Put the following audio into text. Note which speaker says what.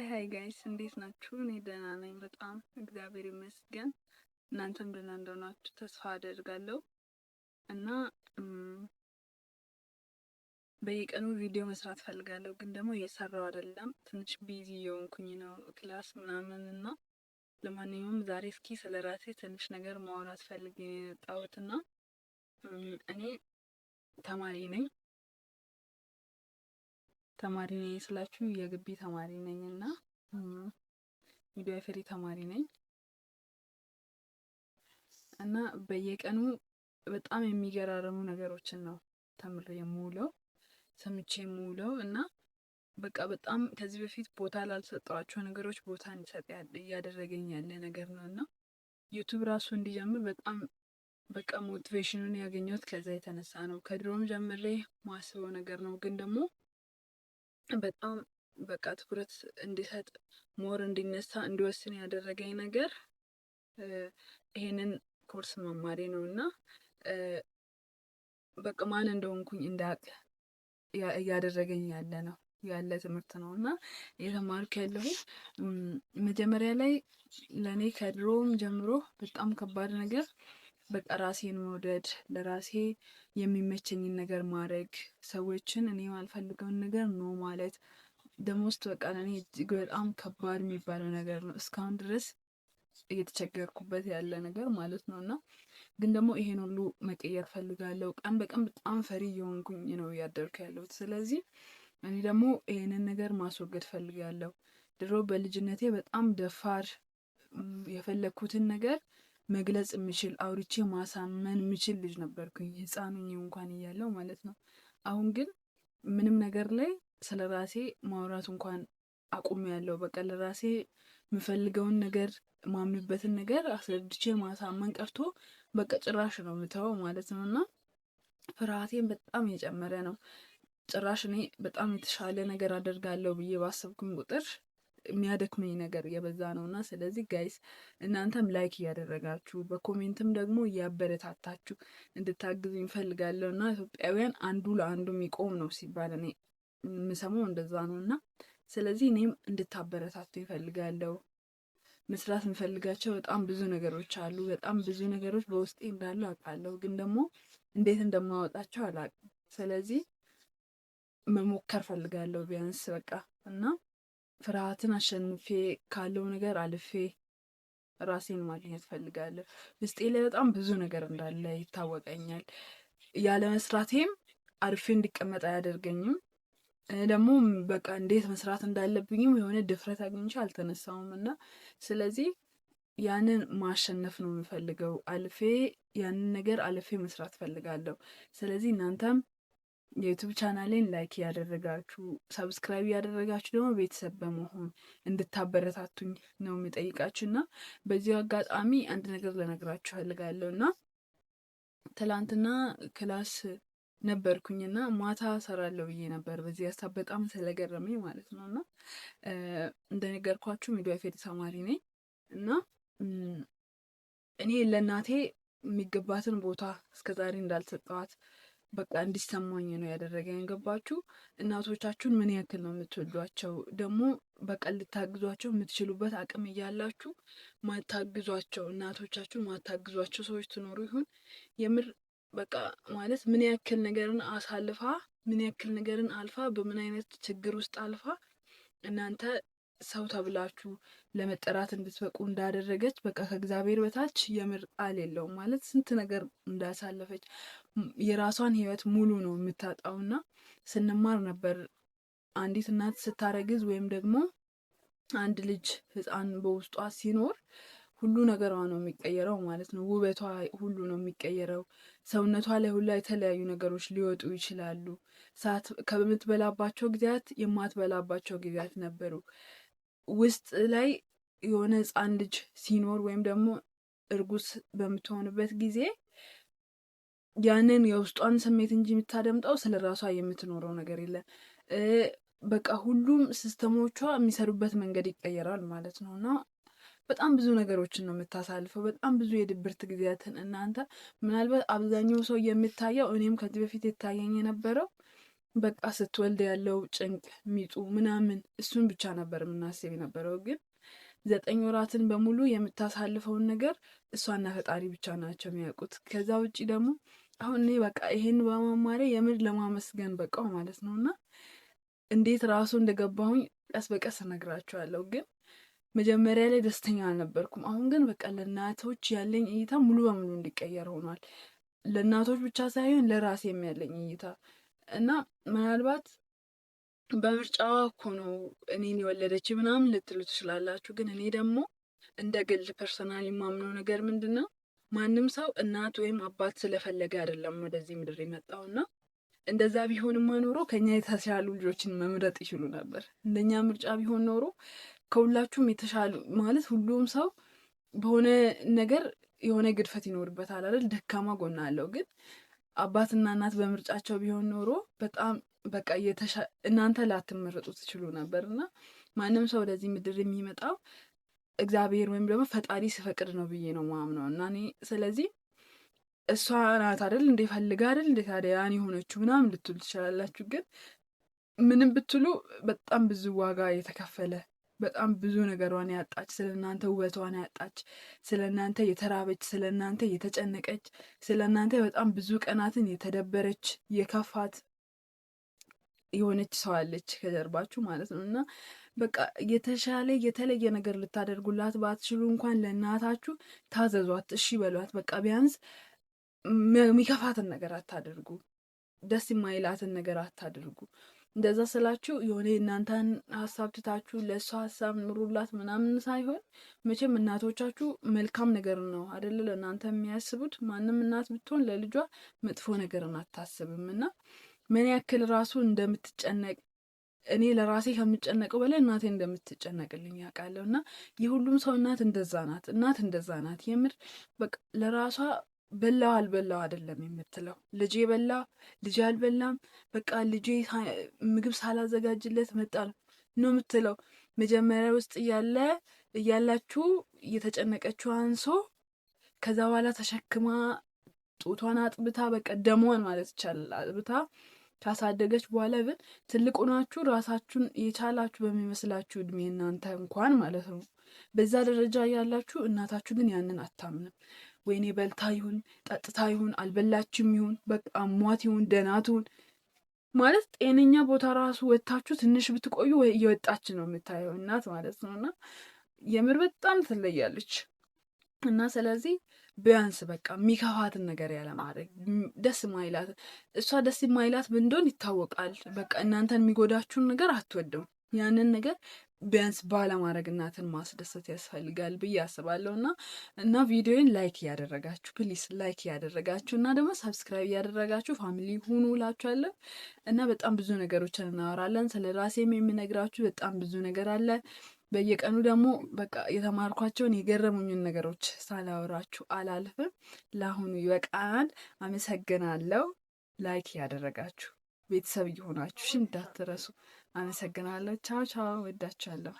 Speaker 1: ሃይ ጋይስ እንዴት ናችሁ? እኔ ደህና ነኝ በጣም እግዚአብሔር ይመስገን። እናንተም ደህና እንደሆናችሁ ተስፋ አደርጋለሁ። እና በየቀኑ ቪዲዮ መስራት ፈልጋለሁ፣ ግን ደግሞ እየሰራው አይደለም። ትንሽ ቢዚ የሆንኩኝ ነው ክላስ ምናምን እና ለማንኛውም ዛሬ እስኪ ስለ ራሴ ትንሽ ነገር ማውራት ፈልጌ ነው የመጣሁት እና እኔ ተማሪ ነኝ ስላችሁ የግቢ ተማሪ ነኝ እና ሚድዋይፈሪ ተማሪ ነኝ እና በየቀኑ በጣም የሚገራርሙ ነገሮችን ነው ተምሬ የምውለው ሰምቼ የምውለው እና በቃ በጣም ከዚህ በፊት ቦታ ላልሰጠዋቸው ነገሮች ቦታ እንድሰጥ እያደረገኝ ያለ ነገር ነው እና ዩቲዩብ ራሱ እንዲጀምር በጣም በቃ ሞቲቬሽኑን ያገኘሁት ከዛ የተነሳ ነው። ከድሮም ጀምሬ ማስበው ነገር ነው፣ ግን ደግሞ በጣም በቃ ትኩረት እንዲሰጥ ሞር እንዲነሳ እንዲወስን ያደረገኝ ነገር ይሄንን ኮርስ መማሬ ነው እና በቃ ማን እንደሆንኩኝ እንዳውቅ እያደረገኝ ያለ ትምህርት ነው እና እየተማርኩ ያለሁት መጀመሪያ ላይ ለእኔ ከድሮም ጀምሮ በጣም ከባድ ነገር በቃ ራሴን መውደድ፣ ለራሴ የሚመቸኝን ነገር ማድረግ፣ ሰዎችን እኔ የማልፈልገውን ነገር ነው ማለት ደሞስት በቃ ለእኔ እጅግ በጣም ከባድ የሚባለው ነገር ነው። እስካሁን ድረስ እየተቸገርኩበት ያለ ነገር ማለት ነው እና ግን ደግሞ ይሄን ሁሉ መቀየር ፈልጋለሁ። ቀን በቀን በጣም ፈሪ እየሆንኩኝ ነው እያደርኩ ያለሁት። ስለዚህ እኔ ደግሞ ይሄንን ነገር ማስወገድ ፈልጋለሁ። ድሮ በልጅነቴ በጣም ደፋር፣ የፈለኩትን ነገር መግለጽ የምችል አውርቼ ማሳመን የምችል ልጅ ነበርኩኝ፣ ህፃን ሆኜ እንኳን እያለሁ ማለት ነው። አሁን ግን ምንም ነገር ላይ ስለ ራሴ ማውራት እንኳን አቁሜያለሁ። በቃ ለራሴ የምፈልገውን ነገር ማምንበትን ነገር አስረድቼ ማሳመን ቀርቶ በቃ ጭራሽ ነው የምተወው ማለት ነው እና ፍርሃቴን በጣም እየጨመረ ነው። ጭራሽ እኔ በጣም የተሻለ ነገር አደርጋለሁ ብዬ ባሰብኩኝ ቁጥር የሚያደክመኝ ነገር እየበዛ ነው እና ስለዚህ ጋይስ እናንተም ላይክ እያደረጋችሁ በኮሜንትም ደግሞ እያበረታታችሁ እንድታግዙኝ እፈልጋለሁ እና ኢትዮጵያውያን አንዱ ለአንዱ የሚቆም ነው ሲባል እኔ የምሰማው እንደዛ ነው እና ስለዚህ እኔም እንድታበረታቱ ይፈልጋለሁ። መስራት የምፈልጋቸው በጣም ብዙ ነገሮች አሉ። በጣም ብዙ ነገሮች በውስጤ እንዳሉ አውቃለሁ፣ ግን ደግሞ እንዴት እንደማወጣቸው አላውቅም። ስለዚህ መሞከር ፈልጋለሁ ቢያንስ በቃ እና ፍርሃትን አሸንፌ ካለው ነገር አልፌ ራሴን ማግኘት ፈልጋለሁ። ውስጤ ላይ በጣም ብዙ ነገር እንዳለ ይታወቀኛል። ያለ መስራቴም አርፌ እንዲቀመጥ አያደርገኝም። ደግሞ በቃ እንዴት መስራት እንዳለብኝም የሆነ ድፍረት አግኝቼ አልተነሳውም እና ስለዚህ ያንን ማሸነፍ ነው የምፈልገው። ያንን ነገር አልፌ መስራት ፈልጋለሁ። ስለዚህ እናንተም የዩቲዩብ ቻናሌን ላይክ ያደረጋችሁ ሰብስክራይብ ያደረጋችሁ ደግሞ ቤተሰብ በመሆን እንድታበረታቱኝ ነው የምጠይቃችሁ እና በዚህ አጋጣሚ አንድ ነገር ልነግራችሁ ፈልጋለሁ እና ትላንትና ክላስ ነበርኩኝና ማታ ሰራለሁ ብዬ ነበር። በዚህ ሀሳብ በጣም ስለገረመኝ ማለት ነው እና እንደነገርኳችሁ ሚድዋይፈሪ ተማሪ ነኝ እና እኔ ለእናቴ የሚገባትን ቦታ እስከዛሬ እንዳልሰጠዋት በቃ እንዲሰማኝ ነው ያደረገኝ። ገባችሁ? እናቶቻችሁን ምን ያክል ነው የምትወዷቸው? ደግሞ በቃ ልታግዟቸው የምትችሉበት አቅም እያላችሁ ማታግዟቸው እናቶቻችሁን ማታግዟቸው ሰዎች ትኖሩ ይሆን? የምር በቃ ማለት ምን ያክል ነገርን አሳልፋ ምን ያክል ነገርን አልፋ በምን አይነት ችግር ውስጥ አልፋ እናንተ ሰው ተብላችሁ ለመጠራት እንድትበቁ እንዳደረገች በቃ ከእግዚአብሔር በታች የምር ቃል የለውም። ማለት ስንት ነገር እንዳሳለፈች የራሷን ህይወት ሙሉ ነው የምታጣውና ስንማር ነበር አንዲት እናት ስታረግዝ ወይም ደግሞ አንድ ልጅ ህፃን በውስጧ ሲኖር ሁሉ ነገሯ ነው የሚቀየረው ማለት ነው። ውበቷ ሁሉ ነው የሚቀየረው። ሰውነቷ ላይ ሁላ የተለያዩ ነገሮች ሊወጡ ይችላሉ። ከምትበላባቸው ጊዜያት የማትበላባቸው ጊዜያት ነበሩ። ውስጥ ላይ የሆነ ህፃን ልጅ ሲኖር ወይም ደግሞ እርጉዝ በምትሆንበት ጊዜ ያንን የውስጧን ስሜት እንጂ የምታደምጠው ስለ ራሷ የምትኖረው ነገር የለም። በቃ ሁሉም ሲስተሞቿ የሚሰሩበት መንገድ ይቀየራል ማለት ነው እና በጣም ብዙ ነገሮችን ነው የምታሳልፈው። በጣም ብዙ የድብርት ጊዜያትን እናንተ ምናልባት አብዛኛው ሰው የምታየው እኔም ከዚህ በፊት የታየኝ የነበረው በቃ ስትወልድ ያለው ጭንቅ ሚጡ ምናምን እሱን ብቻ ነበር የምናስብ የነበረው። ግን 9 ወራትን በሙሉ የምታሳልፈውን ነገር እሷና ፈጣሪ ብቻ ናቸው የሚያውቁት። ከዛ ውጭ ደግሞ አሁን እኔ በቃ ይሄን በማማሬ የምር ለማመስገን በቃው ማለት ነው። እና እንዴት ራሱ እንደገባሁኝ ቀስ በቀስ እነግራቸዋለሁ። ግን መጀመሪያ ላይ ደስተኛ አልነበርኩም። አሁን ግን በቃ ለእናቶች ያለኝ እይታ ሙሉ በሙሉ እንዲቀየር ሆኗል። ለእናቶች ብቻ ሳይሆን ለራሴም ያለኝ እይታ እና ምናልባት በምርጫዋ እኮ ነው እኔን የወለደች ምናምን ልትሉ ትችላላችሁ። ግን እኔ ደግሞ እንደ ግል ፐርሰናል የማምነው ነገር ምንድን ነው፣ ማንም ሰው እናት ወይም አባት ስለፈለገ አይደለም ወደዚህ ምድር የመጣውና እንደዛ ቢሆንማ ኖሮ ከኛ የተሻሉ ልጆችን መምረጥ ይችሉ ነበር። እንደኛ ምርጫ ቢሆን ኖሮ ከሁላችሁም የተሻሉ ማለት ሁሉም ሰው በሆነ ነገር የሆነ ግድፈት ይኖርበታል አይደል? ደካማ ጎና አለው። ግን አባትና እናት በምርጫቸው ቢሆን ኖሮ በጣም በቃ እናንተ ላትመረጡ ትችሉ ነበር። እና ማንም ሰው ወደዚህ ምድር የሚመጣው እግዚአብሔር ወይም ደግሞ ፈጣሪ ሲፈቅድ ነው ብዬ ነው ማምነው። እና እኔ ስለዚህ እሷ ናት አይደል እንዴ ፈልጋ አይደል እንዴ ታዲያ ያን የሆነችው ምናምን ልትሉ ትችላላችሁ። ግን ምንም ብትሉ በጣም ብዙ ዋጋ የተከፈለ በጣም ብዙ ነገሯን ያጣች፣ ስለ እናንተ ውበቷን ያጣች፣ ስለ እናንተ የተራበች፣ ስለ እናንተ የተጨነቀች፣ ስለ እናንተ በጣም ብዙ ቀናትን የተደበረች የከፋት የሆነች ሰው አለች ከጀርባችሁ ማለት ነው። እና በቃ የተሻለ የተለየ ነገር ልታደርጉላት ባትችሉ እንኳን ለእናታችሁ ታዘዟት፣ እሺ በሏት። በቃ ቢያንስ የሚከፋትን ነገር አታደርጉ፣ ደስ የማይላትን ነገር አታደርጉ። እንደዛ ስላችሁ የሆነ እናንተን ሀሳብ ትታችሁ ለእሷ ሀሳብ ኑሩላት ምናምን ሳይሆን፣ መቼም እናቶቻችሁ መልካም ነገር ነው አይደለ ለእናንተ የሚያስቡት። ማንም እናት ብትሆን ለልጇ መጥፎ ነገርን አታስብም። እና ምን ያክል ራሱ እንደምትጨነቅ እኔ ለራሴ ከምጨነቀው በላይ እናቴ እንደምትጨነቅልኝ ያውቃለሁ። እና የሁሉም ሰው እናት እንደዛ ናት። እናት እንደዛ ናት። የምር በቃ ለራሷ በላው አልበላው አይደለም የምትለው። ልጄ በላ ልጄ አልበላም፣ በቃ ልጄ ምግብ ሳላዘጋጅለት መጣ ነው የምትለው። መጀመሪያ ውስጥ እያላችሁ እየተጨነቀችው አንሶ ከዛ በኋላ ተሸክማ ጡቷን አጥብታ በቃ ደሟን ማለት ይቻላል አጥብታ ካሳደገች በኋላ ግን ትልቁ ናችሁ ራሳችሁን የቻላችሁ በሚመስላችሁ እድሜ እናንተ እንኳን ማለት ነው በዛ ደረጃ ያላችሁ፣ እናታችሁ ግን ያንን አታምንም። ወይኔ በልታ ይሁን ጠጥታ ይሁን አልበላችም ይሁን በቃ አሟት ይሁን ደህና ትሁን ማለት ጤነኛ ቦታ ራሱ ወጥታችሁ ትንሽ ብትቆዩ እየወጣች ነው የምታየው እናት ማለት ነው። እና የምር በጣም ትለያለች። እና ስለዚህ ቢያንስ በቃ የሚከፋትን ነገር ያለማድረግ፣ ደስ ማይላት እሷ ደስ ማይላት ብንዶን ይታወቃል። በቃ እናንተን የሚጎዳችሁን ነገር አትወደው። ያንን ነገር ቢያንስ ባለማድረግ እናትን ማስደሰት ያስፈልጋል ብዬ አስባለሁ። እና ቪዲዮን ላይክ እያደረጋችሁ ፕሊስ ላይክ እያደረጋችሁ እና ደግሞ ሰብስክራይብ እያደረጋችሁ ፋሚሊ ሁኑ እላችኋለሁ። እና በጣም ብዙ ነገሮችን እናወራለን። ስለ ራሴም የምነግራችሁ በጣም ብዙ ነገር አለ። በየቀኑ ደግሞ በቃ የተማርኳቸውን የገረሙኝን ነገሮች ሳላወራችሁ አላልፍም። ለአሁኑ ይበቃናል። አመሰግናለሁ። ላይክ ያደረጋችሁ ቤተሰብ እየሆናችሁ እንዳትረሱ። አመሰግናለሁ። ቻው ቻው። ወዳችኋለሁ።